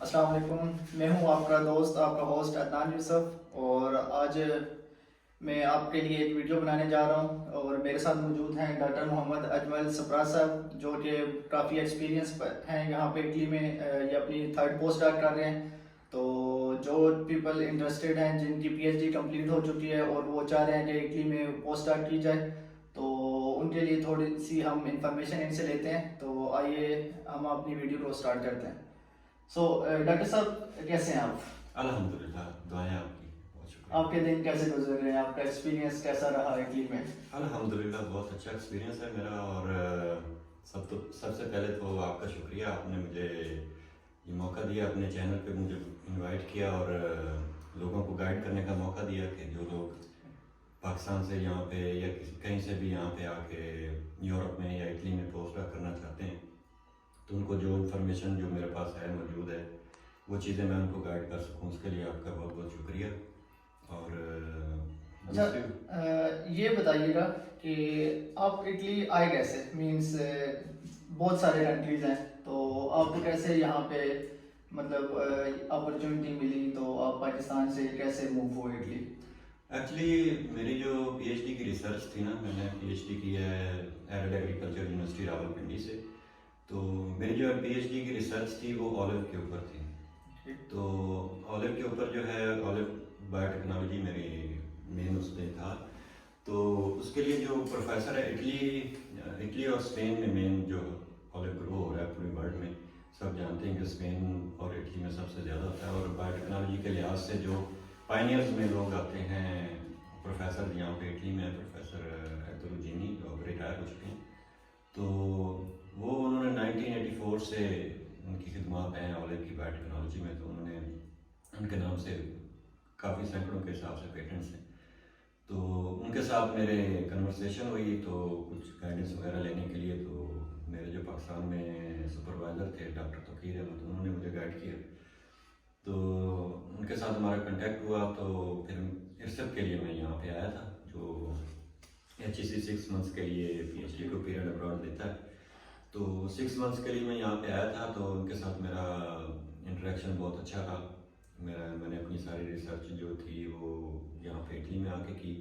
السلام علیکم، میں ہوں آپ کا دوست، آپ کا ہوسٹ عدنان یوسف، اور آج میں آپ کے لیے ایک ویڈیو بنانے جا رہا ہوں، اور میرے ساتھ موجود ہیں ڈاکٹر محمد اجمل سپرا صاحب، جو کہ کافی ایکسپیرینس ہیں یہاں پہ اٹلی میں۔ یہ اپنی تھرڈ پوسٹ ڈاک کر رہے ہیں، تو جو پیپل انٹرسٹیڈ ہیں، جن کی پی ایچ ڈی کمپلیٹ ہو چکی ہے اور وہ چاہ رہے ہیں کہ اٹلی میں پوسٹ ڈاک کی جائے، تو ان کے لیے تھوڑی سی ہم انفارمیشن ان سے لیتے ہیں۔ تو آئیے ہم اپنی ویڈیو کو اسٹارٹ کرتے ہیں۔ ڈاکٹر صاحب کیسے ہیں آپ؟ الحمدللہ، دعائیں آپ کی، بہت شکریہ۔ آپ کے دن کیسے گزر رہے ہیں؟ آپ کا ایکسپیرینس کیسا رہا اٹلی میں؟ الحمدللہ بہت اچھا ایکسپیرینس ہے میرا، اور سب سے پہلے تو آپ کا شکریہ، آپ نے مجھے یہ موقع دیا، اپنے چینل پہ مجھے انوائٹ کیا اور لوگوں کو گائیڈ کرنے کا موقع دیا کہ جو لوگ پاکستان سے یہاں پہ یا کہیں سے بھی یہاں پہ آ کے یورپ میں یا اٹلی میں پوسٹ ڈاک کرنا چاہتے ہیں، تو ان کو جو انفارمیشن جو میرے پاس ہے موجود ہے، وہ چیزیں میں ان کو گائیڈ کر سکوں، اس کے لیے آپ کا بہت بہت شکریہ۔ اور یہ بتائیے گا کہ آپ اٹلی آئے کیسے؟ مینس بہت سارے کنٹریز ہیں، تو آپ کو کیسے یہاں پہ مطلب اپرچونیٹی ملی، تو آپ پاکستان سے کیسے موو ہوئے اٹلی؟ ایکچولی میری جو پی ایچ ڈی کی ریسرچ تھی نا، میں نے پی ایچ ڈی کی ہے ایرل ایگریکلچر یونیورسٹی راولپنڈی سے، تو میری جو پی ایچ ڈی کی ریسرچ تھی وہ آلو کے اوپر تھی۔ تو آلو کے اوپر جو ہے آلو بایو ٹیکنالوجی میری مین اس میں تھا، تو اس کے لیے جو پروفیسر ہے اٹلی اور اسپین میں مین جو آلو گرو ہو رہا ہے پورے ورلڈ میں، سب جانتے ہیں کہ اسپین اور اٹلی میں سب سے زیادہ ہوتا ہے، اور بایو ٹیکنالوجی کے لحاظ سے جو پائنیئرز میں لوگ آتے ہیں، پروفیسر یہاں پہ اٹلی میں پروفیسر ایتھولوجینی جو اب ریٹائر ہو چکے ہیں، تو وہ انہوں نے 1984 سے ان کی خدمات ہیں اولو کی بایو ٹیکنالوجی میں، تو انہوں نے ان کے نام سے کافی سینکڑوں کے حساب سے پیٹنٹس ہیں، تو ان کے ساتھ میرے کنورسیشن ہوئی، تو کچھ گائیڈنس وغیرہ لینے کے لیے، تو میرے جو پاکستان میں سپروائزر تھے ڈاکٹر توقیر احمد، انہوں نے مجھے گائیڈ کیا، تو ان کے ساتھ ہمارا کنٹیکٹ ہوا، تو پھر ارسد کے لیے میں یہاں پہ آیا تھا، جو ایچ ای سی 6 منتھس کے لیے پی ایچ ڈی کو پیریڈ ابراڈ دیتا ہے، تو 6 منتھس کے لیے میں یہاں پہ آیا تھا، تو ان کے ساتھ میرا انٹریکشن بہت اچھا رہا۔ میں نے اپنی ساری ریسرچ جو تھی وہ یہاں پہ اٹلی میں آ کے کی،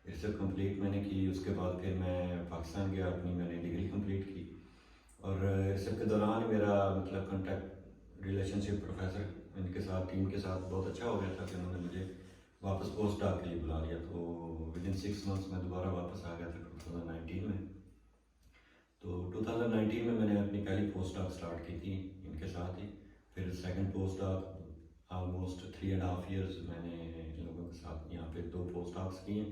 ریسرچ کمپلیٹ میں نے کی، اس کے بعد پھر میں پاکستان گیا، میں نے ڈگری کمپلیٹ کی، اور ریسرچ کے دوران میرا مطلب کنٹیکٹ ریلیشن شپ پروفیسر ان کے ساتھ ٹیم کے ساتھ بہت اچھا ہو گیا تھا کہ انہوں نے مجھے واپس پوسٹ ڈاک کے لیے بلا لیا، تو ودن 6 منتھس میں دوبارہ واپس آ گیا تھا 2019 میں۔ تو 2019 میں نے اپنی پہلی پوسٹ ڈاک اسٹارٹ کی تھی ان کے ساتھ ہی، پھر سیکنڈ پوسٹ ڈاک آلموسٹ 3.5 ایئرس میں نے ان لوگوں کے ساتھ یہاں پہ 2 پوسٹ ڈاکس کی ہیں،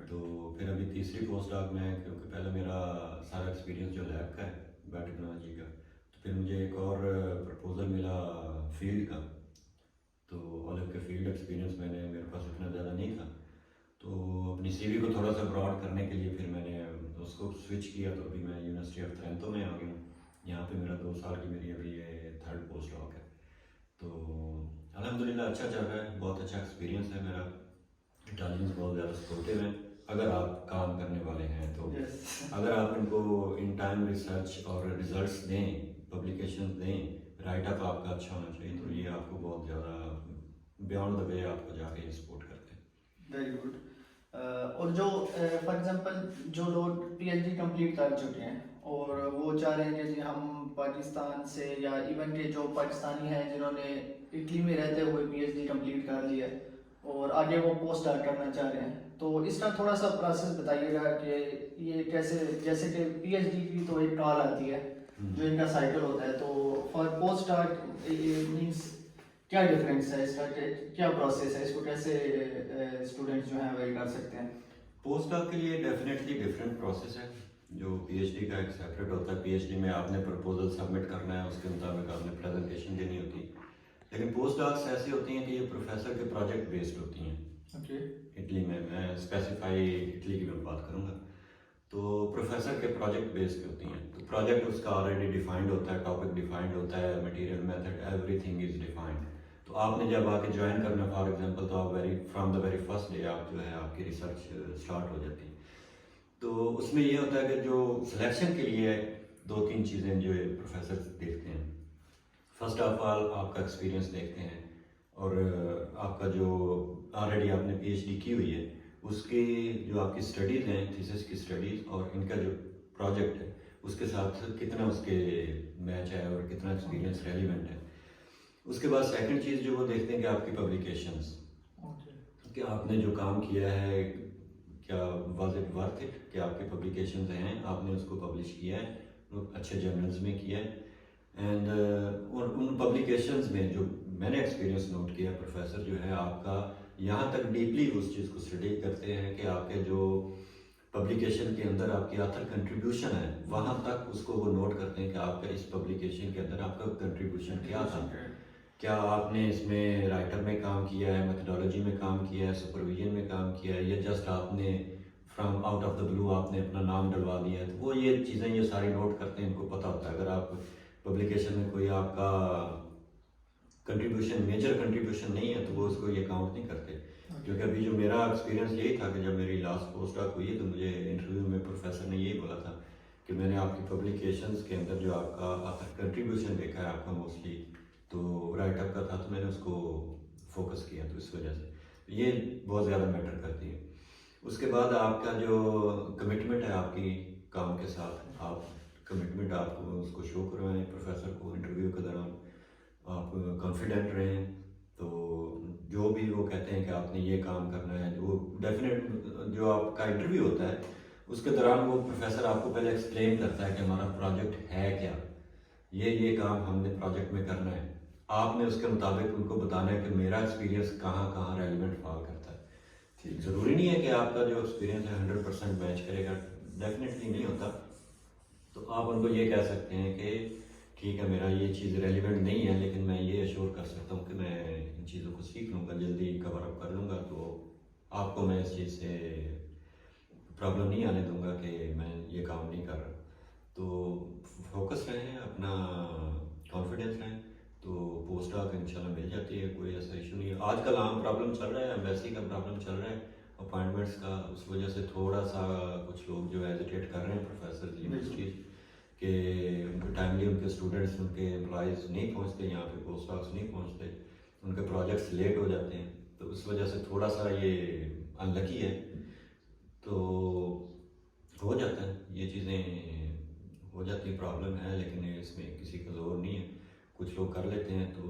تو پھر ابھی تیسری پوسٹ ڈاک میں، کیونکہ پہلے میرا سارا ایکسپیرینس جو لیب کا ہے بایو ٹیکنالوجی کا، تو پھر مجھے ایک اور پرپوزل ملا فیلڈ کا، تو اولو کے فیلڈ ایکسپیرینس میرے پاس اتنا زیادہ نہیں تھا، تو اپنی سی وی کو تھوڑا سا براڈ کرنے کے لیے پھر میں نے اس کو سوئچ کیا، تو ابھی میں یونیورسٹی آف ترنتو میں آ گیا ہوں، یہاں پہ میرا 2 سال کی میری ابھی یہ تھرڈ پوسٹ ڈاک ہے، تو الحمدللہ اچھا چل رہا ہے، بہت اچھا ایکسپیرینس ہے میرا، اٹالینس بہت زیادہ سپورٹیو ہیں، اگر آپ کام کرنے والے ہیں تو اگر آپ ان کو ان ٹائم ریسرچ اور ریزلٹس دیں، پبلیکیشن دیں، رائٹ اپ آپ کا اچھا ہونا چاہیے، تو یہ آپ کو بہت زیادہ بیانڈ دا وے آپ کو جا کے سپورٹ کرتے ہیں۔ Very good. اور جو فار ایگزامپل جو لوگ پی ایچ ڈی کمپلیٹ کر چکے ہیں اور وہ چاہ رہے ہیں کہ جی ہم پاکستان سے، یا ایون کہ جو پاکستانی ہیں جنہوں نے اٹلی میں رہتے ہوئے پی ایچ ڈی کمپلیٹ کر لیا ہے اور آگے وہ پوسٹ ڈاک کرنا چاہ رہے ہیں، تو اس کا تھوڑا سا پروسیس بتائیے گا کہ یہ کیسے، جیسے کہ پی ایچ ڈی کی تو ایک کال آتی ہے جو ان کا سائیکل ہوتا ہے، تو فار پوسٹ ڈاک مینس کیا ڈفرینس ہے اس کا، کیا پروسیس ہے، اس کو کیسے اسٹوڈنٹس جو ہیں اویل کر سکتے ہیں؟ پوسٹ ڈاک کے لیے ڈیفینیٹلی ڈفرینٹ پروسیس ہے، جو پی ایچ ڈی کا ایک سیپریٹ ہوتا ہے، پی ایچ ڈی میں آپ نے پرپوزل سبمٹ کرنا ہے، اس کے مطابق آپ نے پریزنٹیشن دینی ہوتی ہے، لیکن پوسٹ ڈاکس ایسی ہوتی ہیں کہ یہ پروفیسر کے پروجیکٹ بیسڈ ہوتی ہیں۔ اٹلی میں اسپیسیفائی اٹلی کی میں بات کروں گا، تو پروفیسر کے پروجیکٹ بیس پہ ہوتی ہیں، تو پروجیکٹ اس کا آلریڈی ڈیفائنڈ ہوتا ہے، ٹاپک ڈیفائنڈ ہوتا ہے، material method every thing is defined, تو آپ نے جب آ کے جوائن کرنا فار ایگزامپل، تو آپ from the very first day آپ جو ہے آپ کی ریسرچ اسٹارٹ ہو جاتی ہے، تو اس میں یہ ہوتا ہے کہ جو سلیکشن کے لیے 2-3 چیزیں جو پروفیسر دیکھتے ہیں، فرسٹ آف آل آپ کا ایکسپیرینس دیکھتے ہیں اور آپ کا جو آلریڈی آپ نے پی ایچ ڈی کی ہوئی ہے اس کی جو آپ کی اسٹڈیز ہیں تھیسس کی اسٹڈیز اور ان کا جو پروجیکٹ ہے اس کے ساتھ کتنا اس کے میچ ہے اور کتنا ایکسپیرینس ریلیونٹ ہے. اس کے بعد سیکنڈ چیز جو وہ دیکھتے ہیں کہ آپ کی پبلیکیشنز کہ آپ نے جو کام کیا ہے کیا واز اٹ ورتھ اٹ، کہ آپ کی پبلیکیشنز ہیں آپ نے اس کو پبلش کیا ہے اچھے جرنلز میں کیا ہے. اینڈ ان پبلیکیشنز میں جو میں نے ایکسپیرینس نوٹ کیا پروفیسر جو ہے آپ کا یہاں تک ڈیپلی اس چیز کو اسٹڈی کرتے ہیں کہ آپ کے جو پبلیکیشن کے اندر آپ کی آتھر کنٹریبیوشن ہے وہاں تک اس کو وہ نوٹ کرتے ہیں کہ آپ کا اس پبلیکیشن کے اندر آپ کا کنٹریبیوشن کیا تھا. کیا آپ نے اس میں رائٹر میں کام کیا ہے، میتھڈالوجی میں کام کیا ہے، سپرویژن میں کام کیا ہے، یا جسٹ آپ نے فرام آؤٹ آف دا بلو آپ نے اپنا نام ڈلوا دیا ہے. تو وہ یہ چیزیں یہ ساری نوٹ کرتے ہیں، ان کو پتہ ہوتا ہے. اگر آپ پبلیکیشن میں کوئی آپ کا کنٹریبیوشن میجر کنٹریبیوشن نہیں ہے تو وہ اس کو یہ کاؤنٹ نہیں کرتے. کیونکہ ابھی جو میرا ایکسپیرینس یہی تھا کہ جب میری لاسٹ پوسٹ ڈاک ہوئی تو مجھے انٹرویو میں پروفیسر نے یہی بولا تھا کہ میں نے آپ کی پبلیکیشنز کے اندر جو آپ کا کنٹریبیوشن دیکھا ہے آپ کا موسٹلی تو رائٹ اپ کا تھا، تو میں نے اس کو فوکس کیا. تو اس وجہ سے یہ بہت زیادہ میٹر کرتی ہے. اس کے بعد آپ کا جو کمٹمنٹ ہے آپ کی کام کے ساتھ، آپ کمٹمنٹ آپ اس کو شو کروائیں پروفیسر کو انٹرویو کے دوران، آپ کانفیڈنٹ رہیں. تو جو بھی وہ کہتے ہیں کہ آپ نے یہ کام کرنا ہے، جو ڈیفینیٹ جو آپ کا انٹرویو ہوتا ہے اس کے دوران وہ پروفیسر آپ کو پہلے ایکسپلین کرتا ہے کہ ہمارا پروجیکٹ ہے کیا، یہ کام ہم نے پروجیکٹ میں کرنا ہے. آپ نے اس کے مطابق ان کو بتانا ہے کہ میرا ایکسپیرینس کہاں کہاں ریلیونٹ فال کرتا ہے. ضروری نہیں ہے کہ آپ کا جو ایکسپیرینس ہے 100% میچ کرے گا، ڈیفینیٹلی نہیں ہوتا. تو آپ ان کو یہ کہہ سکتے ہیں کہ ٹھیک ہے میرا یہ چیز ریلیونٹ نہیں ہے لیکن میں یہ ایشور کر سکتا ہوں کہ میں ان چیزوں کو سیکھ لوں گا، جلدی کور اپ کر لوں گا. تو آپ کو میں اس چیز سے پرابلم نہیں آنے دوں گا کہ میں یہ کام نہیں کر رہا. تو فوکس رہیں، اپنا کانفیڈنس رہیں، تو پوسٹ ڈاک انشاءاللہ مل جاتی ہے، کوئی ایسا ایشو نہیں ہے. آج کل عام پرابلم چل رہا ہے، ایمبیسی کا پرابلم چل رہا ہے اپائنٹمنٹس کا، اس وجہ سے تھوڑا سا کچھ لوگ جو ایجیٹیٹ کر رہے ہیں پروفیسر یونیورسٹیز کہ ان کو ٹائملی ان کے اسٹوڈنٹس ان کے امپلائیز نہیں پہنچتے، یہاں پہ پوسٹ ڈاکس نہیں پہنچتے، ان کے پروجیکٹس لیٹ ہو جاتے ہیں. تو اس وجہ سے تھوڑا سا یہ انلکی ہے. تو ہو جاتا ہے، یہ چیزیں ہو جاتی ہیں، پرابلم ہے، لیکن اس میں کسی کا زور نہیں ہے، کچھ لوگ کر لیتے ہیں. تو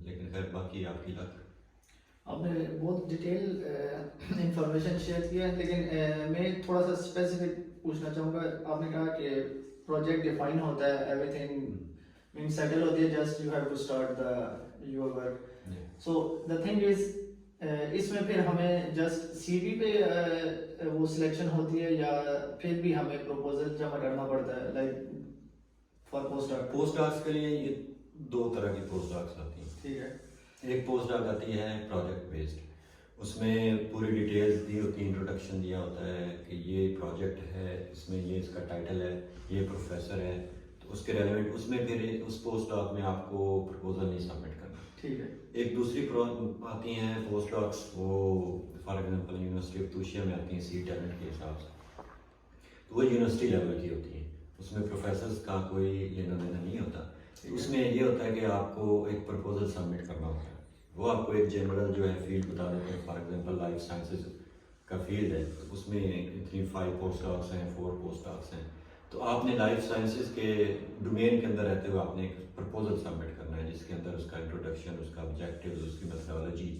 لیکن خیر باقی آپ کی لک. آپ نے بہت ڈیٹیل انفارمیشن شیئر کیا ہے، لیکن میں تھوڑا سا اسپیسیفک پوچھنا چاہوں گا. آپ نے کہا کہ پروجیکٹ ڈیفائن ہوتا ہے، ایوری تھنگ مین سیٹل ہوتی ہے، just you have to start the your work. So the thing is اس میں پھر ہمیں جسٹ سی وی پہ وہ سلیکشن ہوتی ہے یا پھر بھی ہمیں پروپوزل جمع کرنا پڑتا ہے لائک فار پوسٹ ڈاک؟ پوسٹ ڈاکس کے لیے یہ دو طرح کی پوسٹ ڈاکس آتی ہیں. ٹھیک ہے. ایک پوسٹ ڈاک آتی ہے پروجیکٹ بیسڈ، اس میں پوری ڈیٹیلز دی ہوتی ہیں، انٹروڈکشن دیا ہوتا ہے کہ یہ پروجیکٹ ہے، اس میں یہ اس کا ٹائٹل ہے، یہ پروفیسر ہے. تو اس کے ریلیونٹ اس میں پھر اس پوسٹ ڈاک میں آپ کو پرپوزل نہیں سبمٹ کرنا. ٹھیک ہے. ایک دوسری آتی ہیں پوسٹ ڈاکس، وہ فار ایگزامپل یونیورسٹی آف توشیا میں آتی ہیں سی ٹیلنٹ کے حساب سے. تو وہ یونیورسٹی لیول کی ہوتی ہیں، اس میں پروفیسرز کا کوئی لینا دینا نہیں ہوتا. اس میں یہ ہوتا ہے کہ آپ کو ایک پرپوزل سبمٹ کرنا ہوتا ہے. وہ آپ کو ایک جنرل جو ہے فیلڈ بتا دیتے ہیں. فار ایگزامپل لائف سائنسز کا فیلڈ ہے، تو اس میں اتنی 5 پوسٹ ڈاکس ہیں، 4 پوسٹ ڈاکس ہیں. تو آپ نے لائف سائنسز کے ڈومین کے اندر رہتے ہوئے آپ نے ایک پرپوزل سبمٹ کرنا ہے، جس کے اندر اس کا انٹروڈکشن، اس کا آبجیکٹیوز، اس کی میتھڈالوجی،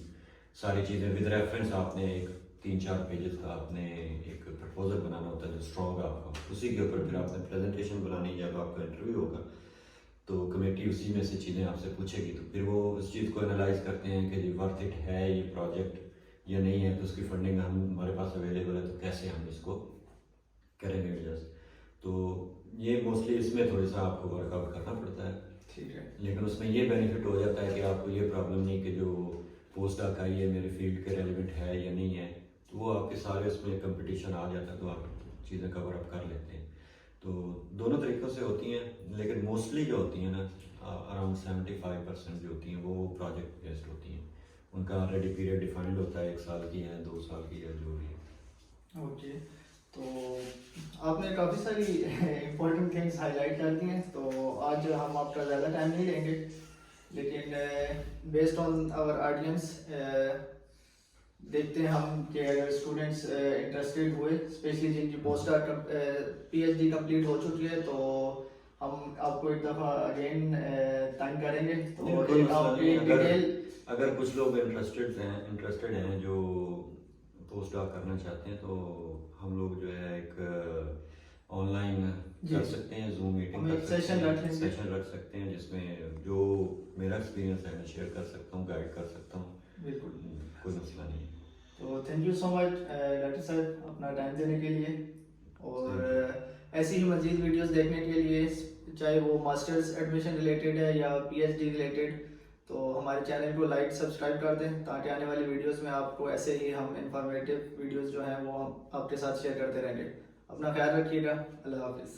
ساری چیزیں ود ریفرنس آپ نے ایک 3-4 پیجز کا آپ نے ایک پرپوزل بنانا ہوتا ہے جو اسٹرانگ آپ کا. اسی کے اوپر پھر آپ نے پریزنٹیشن بنانی. جب آپ کا انٹرویو ہوگا تو کمیٹی اسی میں سے چیزیں آپ سے پوچھے گی، تو پھر وہ اس چیز کو انالائز کرتے ہیں کہ یہ ورتھ اٹ ہے یہ پروجیکٹ یا نہیں ہے. تو اس کی فنڈنگ ہمارے پاس اویلیبل ہے، تو کیسے ہم اس کو کریں گے ایڈجسٹ. تو یہ موسٹلی اس میں تھوڑا سا آپ کو ورک آؤٹ کرنا پڑتا ہے. ٹھیک ہے. لیکن اس میں یہ بینیفٹ ہو جاتا ہے کہ آپ کو یہ پرابلم نہیں کہ جو پوسٹ ڈاک آئی ہے میرے فیلڈ کے ریلیونٹ ہے یا نہیں ہے. تو وہ آپ کے سارے اس میں کمپٹیشن آ جاتا ہے، تو آپ چیزیں کور اپ کر لیتے ہیں. تو دونوں طریقوں سے ہوتی ہیں، لیکن موسٹلی جو ہوتی ہیں نا اراؤنڈ 75% جو ہوتی ہیں وہ پروجیکٹ بیسڈ ہوتی ہیں. ان کا آلریڈی پیریڈ ڈیفائنڈ ہوتا ہے، 1 سال کی ہے، 2 سال کی ہے، جو بھی ہے. اوکے. تو آپ نے کافی ساری امپورٹنٹ تھنگس ہائی لائٹ کر دی ہیں، تو آج ہم آپ کا زیادہ ٹائم نہیں لیں گے. لیکن بیسڈ آن آور آڈینس دیکھتے ہیں ہم کہ اگر اسٹوڈنٹس انٹرسٹیڈ ہوئے اسپیشلی جن کی post P H D complete ہو چکی ہے تو ہم آپ کو ایک دفعہ اگین تنگ کریں گے. تو ایک آپ کی ڈیٹیل اگر کچھ لوگ انٹرسٹڈ ہیں جو پوسٹ ڈاک کرنا چاہتے ہیں تو ہم لوگ جو ہے ایک آن لائن کر سکتے ہیں, زوم میٹنگ سیشن رکھ سکتے ہیں جس میں جو میرا ایکسپیرینس ہے میں شیئر کر سکتا ہوں, گائیڈ کر سکتا ہوں. بالکل کوئی مسئلہ نہیں. تو thank you so much doctor صاحب اپنا ٹائم دینے کے لیے, اور ایسی ہی مزید ویڈیوز دیکھنے کے لیے چاہے وہ ماسٹرز ایڈمیشن ریلیٹڈ ہے یا پی ایچ ڈی ریلیٹڈ تو ہمارے چینل کو لائک سبسکرائب کر دیں تاکہ آنے والی ویڈیوز میں آپ کو ایسے ہی ہم انفارمیٹیو ویڈیوز جو ہیں وہ آپ کے ساتھ شیئر کرتے رہیں گے. اپنا خیال رکھیے گا. اللہ حافظ.